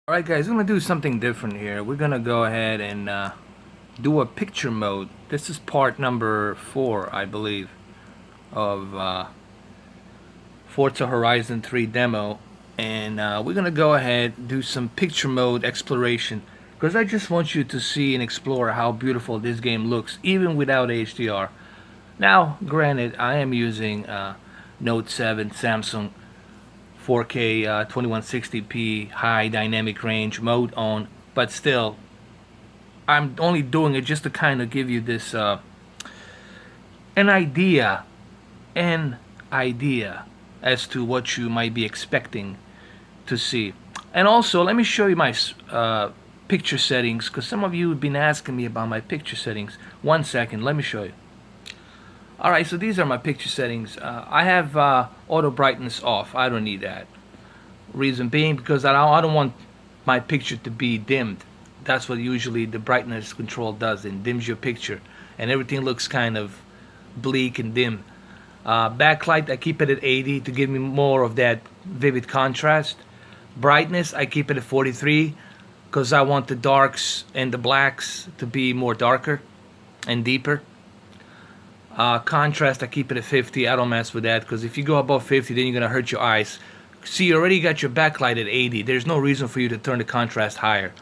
Alright guys, we're going to do something different here. We're going to go ahead and do a picture mode. This is part number 4, I believe, of Forza Horizon 3 demo. And we're going to go ahead and do some picture mode exploration. Because I just want you to see and explore how beautiful this game looks, even without HDR. Now, granted, I am using Note 7 Samsung 4K 2160p high dynamic range mode on, but still I'm only doing it just to kind of give you this an idea an idea as to what you might be expecting to see. And also let me show you my picture settings, because some of you have been asking me about my picture settings. 1 second, let me show you. Alright, so these are my picture settings. I have auto brightness off. I don't need that. Reason being because I don't want my picture to be dimmed. That's what usually the brightness control does. It dims your picture and everything looks kind of bleak and dim. Backlight, I keep it at 80 to give me more of that vivid contrast. Brightness, I keep it at 43 because I want the darks and the blacks to be more darker and deeper. Contrast, I keep it at 50. I don't mess with that because if you go above 50, then you're going to hurt your eyes. See, you already got your backlight at 80. There's no reason for you to turn the contrast higher.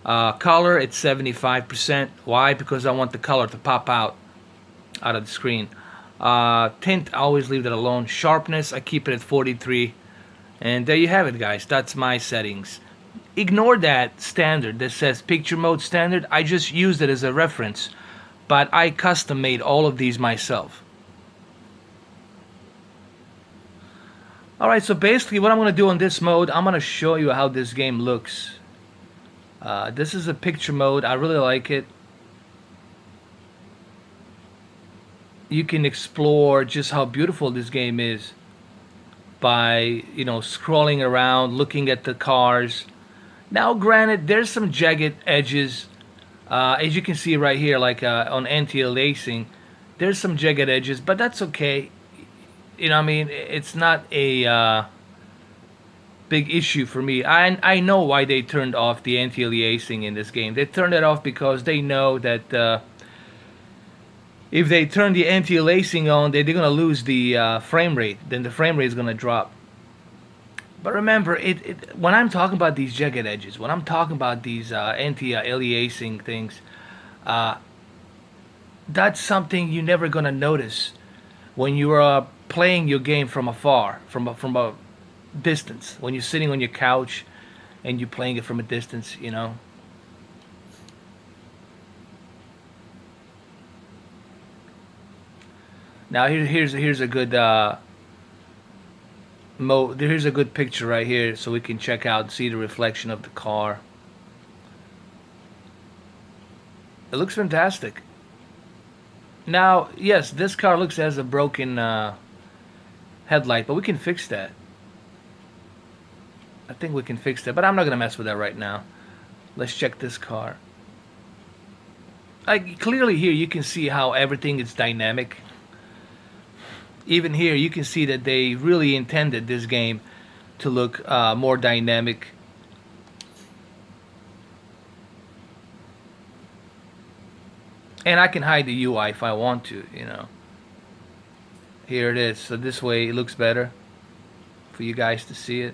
Color at 75%. Why? Because I want the color to pop out of the screen. Tint, I always leave that alone. Sharpness, I keep it at 43. And there you have it, guys. That's my settings. Ignore that standard that says picture mode standard. I just used it as a reference. But I custom made all of these myself. Alright, so basically what I'm going to do in this mode, I'm going to show you how this game looks. This is a picture mode. I really like it. You can explore just how beautiful this game is by, scrolling around, looking at the cars. Now, granted, there's some jagged edges. As you can see right here, like on anti-aliasing, there's some jagged edges, but that's okay. It's not a big issue for me. I know why they turned off the anti-aliasing in this game. They turned it off because they know that if they turn the anti-aliasing on, they're going to lose the frame rate. Then the frame rate is going to drop. But remember, when I'm talking about these jagged edges, when I'm talking about these anti-aliasing things, that's something you're never gonna notice when you're playing your game from afar, from a distance. When you're sitting on your couch and you're playing it from a distance, Now here's a good here's a good picture right here, so we can check out, see the reflection of the car. It looks fantastic. Now, yes, this car looks as a broken headlight, but we can fix that. I think we can fix that, but I'm not gonna mess with that right now. Let's check this car. Clearly here you can see how everything is dynamic. Even here you can see that they really intended this game to look more dynamic. And I can hide the UI if I want to, Here it is. So this way it looks better for you guys to see it.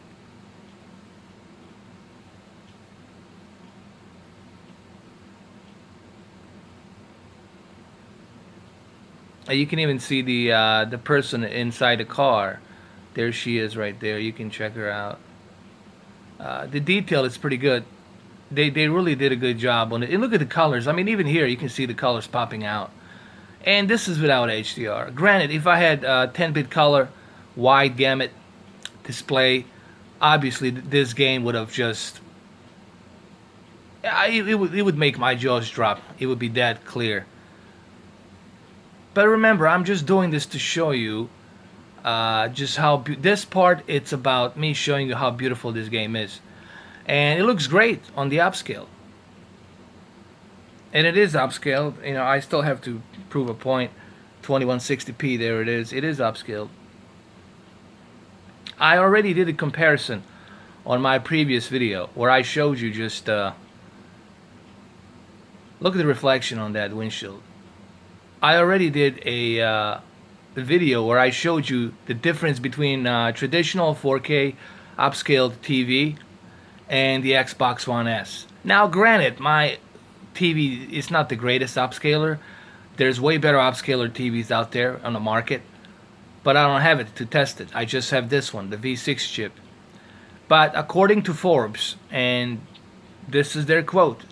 You can even see the person inside the car. There she is right there. You can check her out. The detail is pretty good. They really did a good job on it. And look at the colors. I mean, even here you can see the colors popping out. And this is without HDR. Granted, if I had 10-bit color, wide gamut display, obviously this game would have just... it would make my jaws drop. It would be that clear. But remember, I'm just doing this to show you just how... this part, it's about me showing you how beautiful this game is. And it looks great on the upscale. And it is upscaled. I still have to prove a point. 2160p, there it is. It is upscaled. I already did a comparison on my previous video where I showed you just look at the reflection on that windshield. I already did a video where I showed you the difference between traditional 4K upscaled TV and the Xbox One S. Now granted, my TV is not the greatest upscaler. There's way better upscaler TVs out there on the market, but I don't have it to test it. I just have this one, the V6 chip. But according to Forbes, and this is their quote,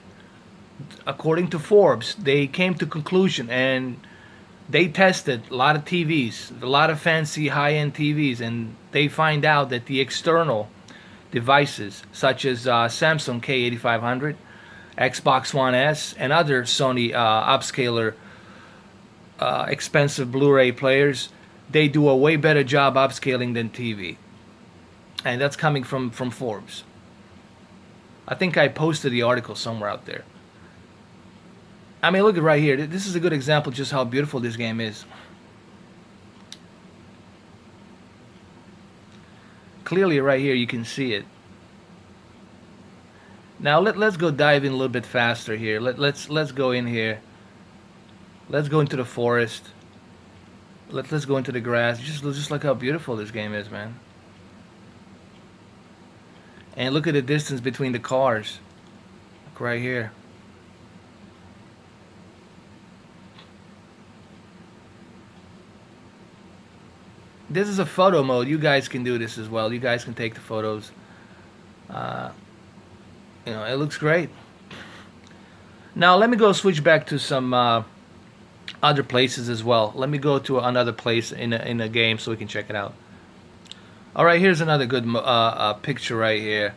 according to Forbes, they came to conclusion and they tested a lot of TVs, a lot of fancy high-end TVs, and they find out that the external devices such as Samsung K8500, Xbox One S, and other Sony upscaler expensive Blu-ray players, they do a way better job upscaling than TV. And that's coming from Forbes. I think I posted the article somewhere out there. I mean, look at right here. This is a good example just how beautiful this game is. Clearly right here you can see it. Now let's go dive in a little bit faster here. Let's go in here. Let's go into the forest. Let's go into the grass. Just look how beautiful this game is, man. And look at the distance between the cars. Look right here. This is a photo mode. You guys can do this as well. You guys can take the photos. You know, it looks great. Now let me go switch back to some other places as well. Let me go to another place in a game so we can check it out. All right, here's another good picture right here.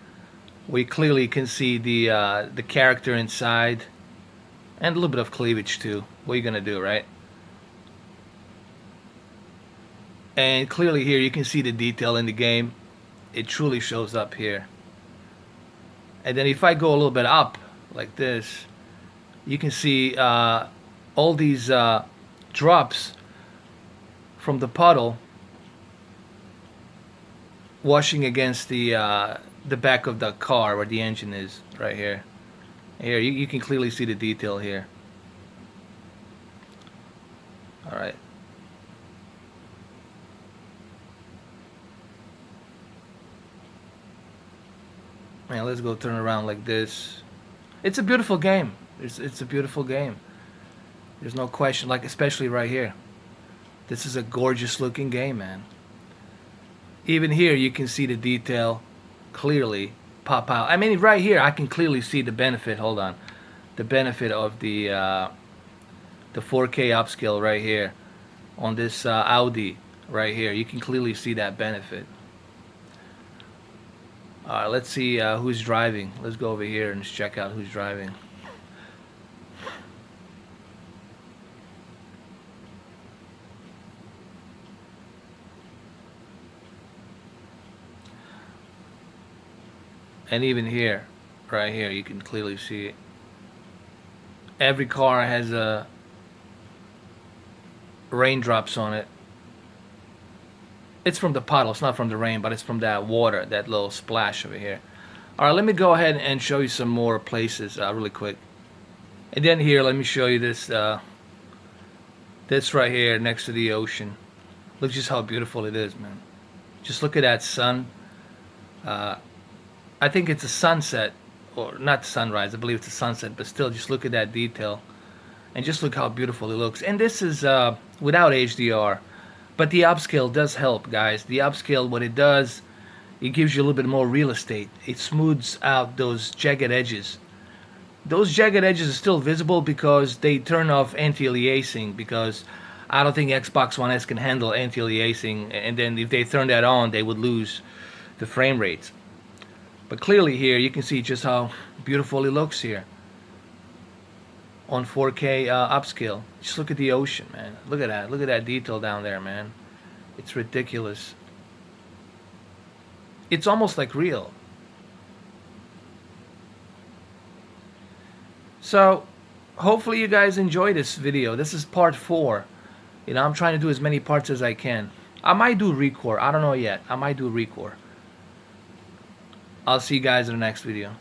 We clearly can see the character inside, and a little bit of cleavage too. What are you gonna do, right? And clearly here you can see the detail in the game. It truly shows up here. And then if I go a little bit up like this, you can see all these drops from the puddle washing against the back of the car where the engine is right here. Here you can clearly see the detail here. All right. Man, let's go turn around like this. It's a beautiful game. It's a beautiful game. There's no question, like especially right here. This is a gorgeous looking game, man. Even here you can see the detail clearly pop out. I mean, right here I can clearly see the benefit. Hold on. The benefit of the 4K upscale right here on this Audi right here. You can clearly see that benefit. Alright, let's see who's driving. Let's go over here and just check out who's driving. And even here, right here, you can clearly see it. Every car has raindrops on it. It's from the puddle, it's not from the rain, but it's from that water, that little splash over here. Alright, let me go ahead and show you some more places really quick. And then here, let me show you this this right here next to the ocean. Look just how beautiful it is, man. Just look at that sun. I think it's a sunset, or not sunrise, I believe it's a sunset, but still just look at that detail. And just look how beautiful it looks. And this is without HDR. But the upscale does help, guys. The upscale, what it does, it gives you a little bit more real estate. It smooths out those jagged edges. Those jagged edges are still visible because they turn off anti-aliasing, because I don't think Xbox One S can handle anti-aliasing, and then if they turn that on, they would lose the frame rates. But clearly here, you can see just how beautiful it looks here on 4K upscale. Just look at the ocean, man. Look at that. Look at that detail down there, man. It's ridiculous. It's almost like real. So, hopefully you guys enjoy this video. This is part 4. You know, I'm trying to do as many parts as I can. I might do Recore. I don't know yet. I might do Recore. I'll see you guys in the next video.